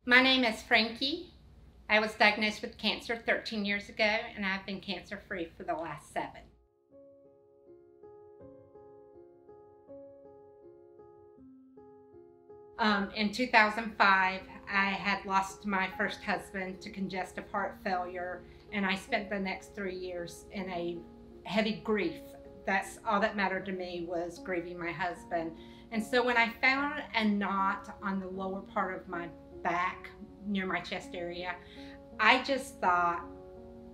My name is Frankie. I was diagnosed with cancer 13 years ago, and I've been cancer-free for the last 7. In 2005, I had lost my first husband to congestive heart failure, and I spent the next 3 years in a heavy grief. That's all that mattered to me, was grieving my husband. And so when I found a knot on the lower part of my back near my chest area, I just thought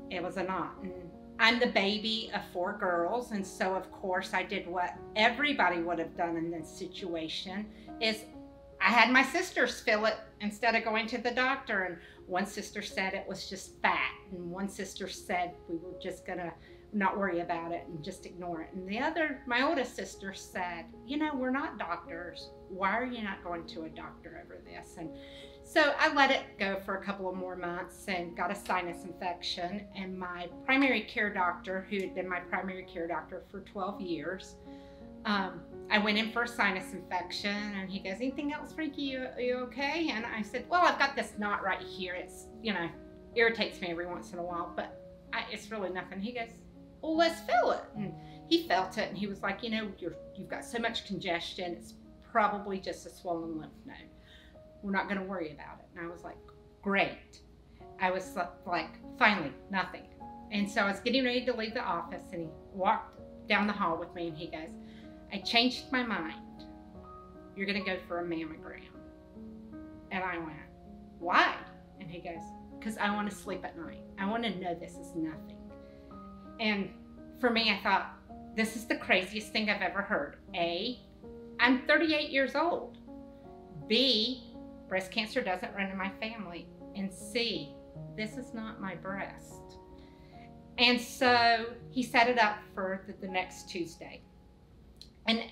it was a knot. And I'm the baby of 4 girls, and so of course I did what everybody would have done in this situation, is I had my sisters feel it instead of going to the doctor. And one sister said it was just fat, and one sister said we were just gonna not worry about it and just ignore it. And the other, my oldest sister, said, you know, we're not doctors. Why are you not going to a doctor over this? And so I let it go for a couple of more months and got a sinus infection. And my primary care doctor, who had been my primary care doctor for 12 years, I went in for a sinus infection, and he goes, anything else, Frankie? Are you okay? And I said, well, I've got this knot right here. It's, you know, irritates me every once in a while, but it's really nothing. He goes, well, let's feel it. And he felt it, and he was like, you know, you've got so much congestion. It's probably just a swollen lymph node. We're not going to worry about it. And I was like, great. I was like, finally, nothing. And so I was getting ready to leave the office, and he walked down the hall with me, and he goes, I changed my mind. You're going to go for a mammogram. And I went, why? And he goes, because I want to sleep at night. I want to know this is nothing. And for me, I thought, this is the craziest thing I've ever heard. A, I'm 38 years old. B, breast cancer doesn't run in my family. And C, this is not my breast. And so he set it up for the next Tuesday. And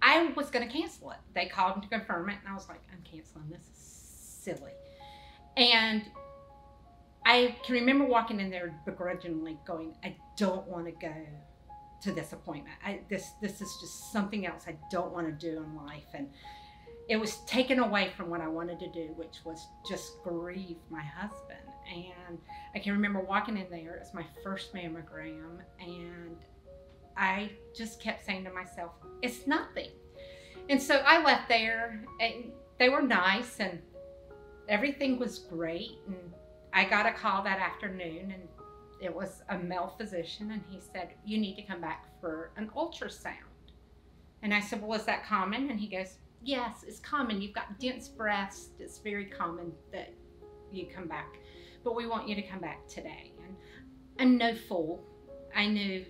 I was going to cancel it. They called to confirm it, and I was like, I'm canceling. This is silly. And I can remember walking in there begrudgingly going, I don't want to go to this appointment. This is just something else I don't want to do in life. And it was taken away from what I wanted to do, which was just grieve my husband. And I can remember walking in there. It was my first mammogram, and I just kept saying to myself, it's nothing. And so I left there, and they were nice, and everything was great. And I got a call that afternoon, and it was a male physician, and he said, you need to come back for an ultrasound. And I said, well, is that common? And he goes, yes, it's common. You've got dense breasts. It's very common that you come back, but we want you to come back today. And I'm no fool. I knew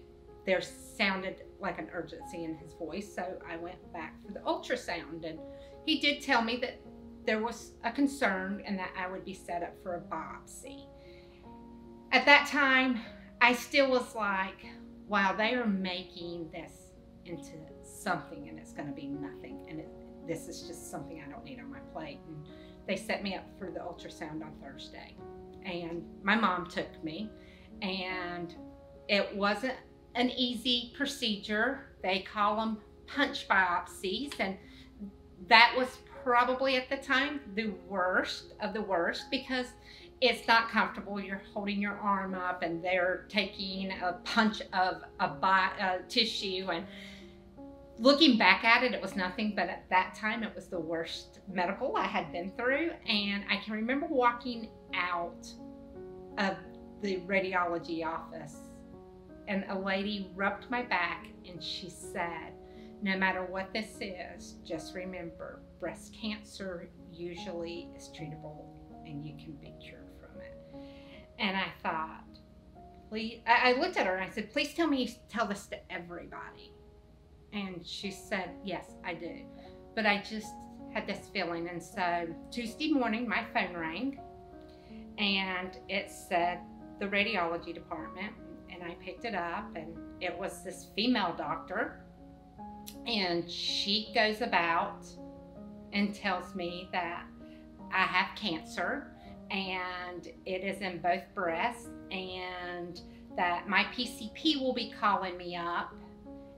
there sounded like an urgency in his voice, so I went back for the ultrasound. And he did tell me that there was a concern and that I would be set up for a biopsy. At that time, I still was like, wow, they are making this into something, and it's going to be nothing. And this is just something I don't need on my plate. And they set me up for the ultrasound on Thursday. And my mom took me, and it wasn't an easy procedure. They call them punch biopsies, and that was probably at the time the worst of the worst, because it's not comfortable. You're holding your arm up, and they're taking a punch of a tissue. And looking back at it, it was nothing, but at that time it was the worst medical I had been through. And I can remember walking out of the radiology office, and a lady rubbed my back, and she said, no matter what this is, just remember, breast cancer usually is treatable, and you can be cured from it. And I thought, please, I looked at her and I said, please tell me you tell this to everybody. And she said, yes, I do. But I just had this feeling. And so Tuesday morning, my phone rang, and it said the radiology department. And I picked it up, and it was this female doctor, and she goes about and tells me that I have cancer, and it is in both breasts, and that my PCP will be calling me up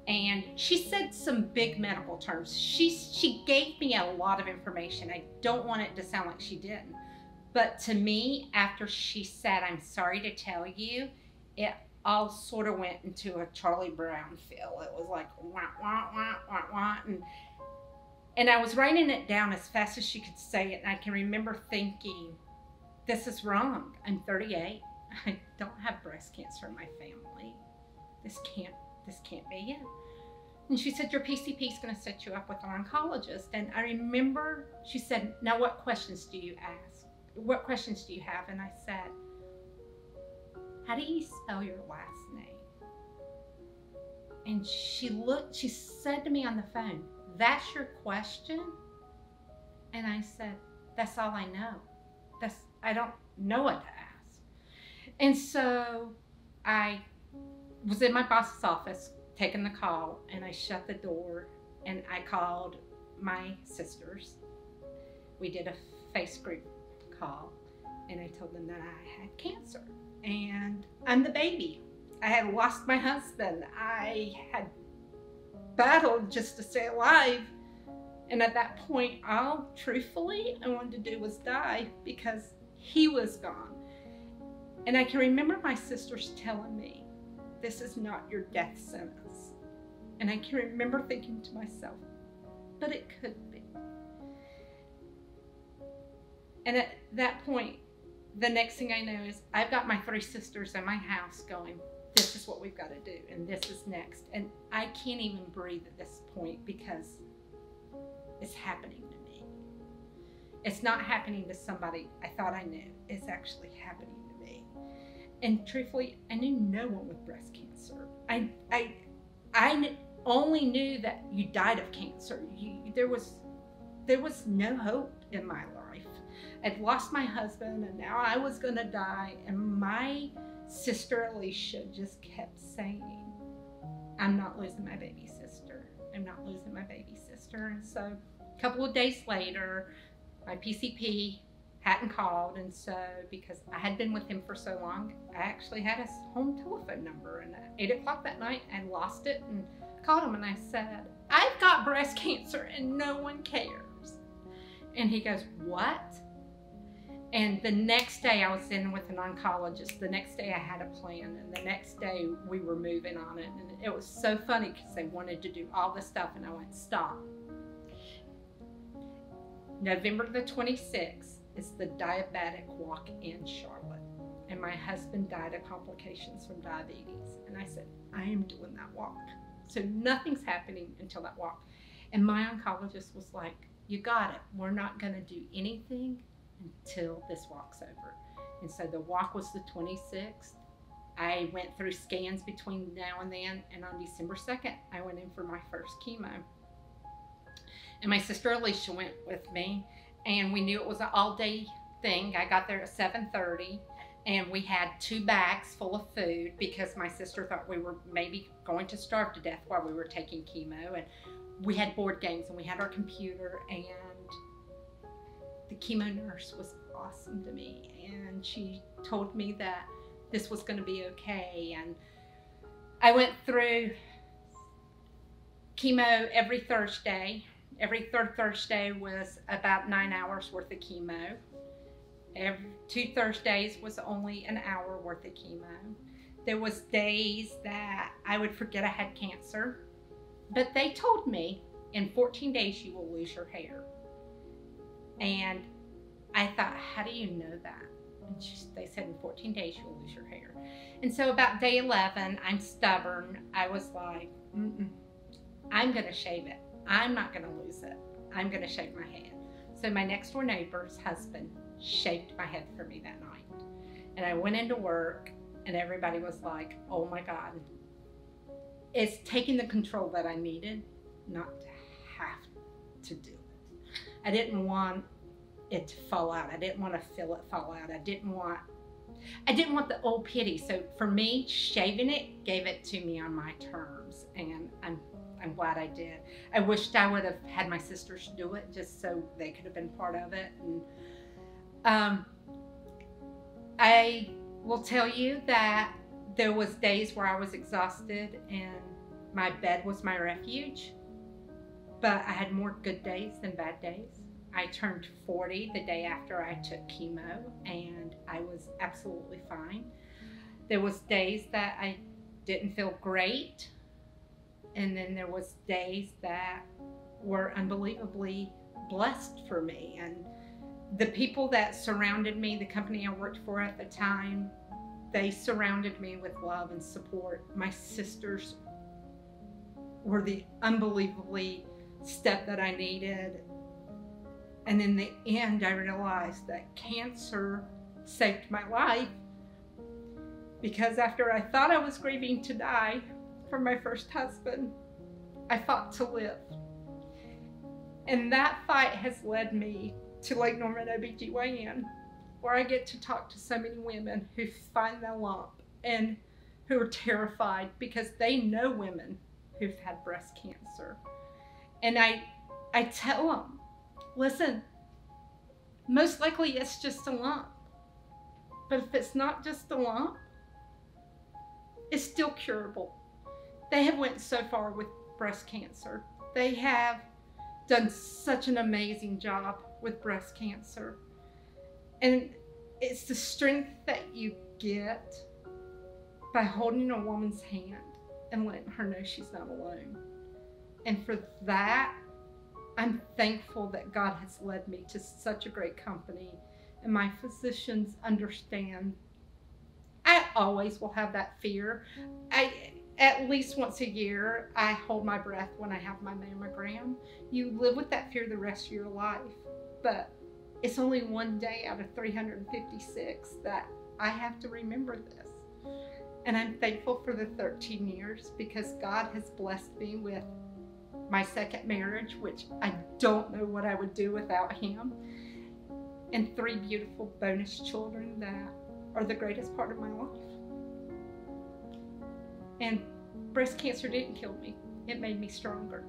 And she said some big medical terms. She gave me a lot of information. I don't want it to sound like she didn't. But to me, after she said, "I'm sorry to tell you," it all sort of went into a Charlie Brown feel. It was like, wah, wah, wah, wah, wah. And I was writing it down as fast as she could say it. And I can remember thinking, this is wrong. I'm 38. I don't have breast cancer in my family. This can't be it. And she said, your PCP is going to set you up with an oncologist. And I remember she said, now what questions do you ask? What questions do you have? And I said, how do you spell your last name? And she said to me on the phone, that's your question? And I said, that's all I know. I don't know what to ask. And so I was in my boss's office taking the call, and I shut the door and I called my sisters. We did a face group call, and I told them that I had cancer and I'm the baby. I had lost my husband. I had battled just to stay alive. And at that point, all truthfully I wanted to do was die because he was gone. And I can remember my sisters telling me, this is not your death sentence. And I can remember thinking to myself, but it could be. And at that point, the next thing I know is I've got my 3 sisters in my house going, this is what we've got to do, and this is next. And I can't even breathe at this point because it's happening to me. It's not happening to somebody I thought I knew. It's actually happening to me. And truthfully, I knew no one with breast cancer. I only knew that you died of cancer. There was no hope in my life. I'd lost my husband, and now I was going to die. And my sister Alicia just kept saying, I'm not losing my baby sister. I'm not losing my baby sister. And so a couple of days later, my PCP hadn't called, and so because I had been with him for so long, I actually had his home telephone number, and at 8 o'clock that night I lost it and called him and I said, I've got breast cancer and no one cares. And he goes, what? And the next day I was in with an oncologist. The next day I had a plan, and the next day we were moving on it. And it was so funny because they wanted to do all this stuff, and I went, stop. November the 26th is the diabetic walk in Charlotte. And my husband died of complications from diabetes. And I said, I am doing that walk. So nothing's happening until that walk. And my oncologist was like, you got it. We're not going to do anything until this walk's over. And so the walk was the 26th. I went through scans between now and then, and on December 2nd, I went in for my first chemo. And my sister Alicia went with me, and we knew it was an all-day thing. I got there at 7:30, and we had 2 bags full of food because my sister thought we were maybe going to starve to death while we were taking chemo. And we had board games, and we had our computer, and the chemo nurse was awesome to me, and she told me that this was going to be okay. And I went through chemo every Thursday. Every third Thursday was about 9 hours worth of chemo. Every 2 Thursdays was only an hour worth of chemo. There was days that I would forget I had cancer, but they told me in 14 days you will lose your hair. And I thought, how do you know that? And they said in 14 days you will lose your hair. And so about day 11, I'm stubborn. I was like, I'm going to shave it. I'm not going to lose it. I'm going to shave my head. So my next door neighbor's husband shaved my head for me that night. And I went into work, and everybody was like, oh my God. It's taking the control that I needed not to have to do it. I didn't want it to fall out. I didn't want to feel it fall out. I didn't want the old pity. So for me, shaving it gave it to me on my terms, and I'm glad I did. I wished I would have had my sisters do it just so they could have been part of it. And I will tell you that there was days where I was exhausted, and My bed was my refuge, but I had more good days than bad days. I turned 40 the day after I took chemo, and I was absolutely fine. There was days that I didn't feel great, and then there was days that were unbelievably blessed for me. And the people that surrounded me, the company I worked for at the time, they surrounded me with love and support. My sisters were the unbelievably step that I needed. And in the end, I realized that cancer saved my life, because after I thought I was grieving to die for my first husband, I fought to live. And that fight has led me to Lake Norman OBGYN, where I get to talk to so many women who find the lump and who are terrified because they know women who've had breast cancer. And I tell them, listen, most likely it's just a lump. But if it's not just a lump, it's still curable. They have went so far with breast cancer. They have done such an amazing job with breast cancer. And it's the strength that you get by holding a woman's hand and letting her know she's not alone. And for that, I'm thankful that God has led me to such a great company, and my physicians understand. I always will have that fear. At least once a year, I hold my breath when I have my mammogram. You live with that fear the rest of your life, but it's only one day out of 356 that I have to remember this. And I'm thankful for the 13 years because God has blessed me with my second marriage, which I don't know what I would do without him, and 3 beautiful bonus children that are the greatest part of my life. And breast cancer didn't kill me. It made me stronger.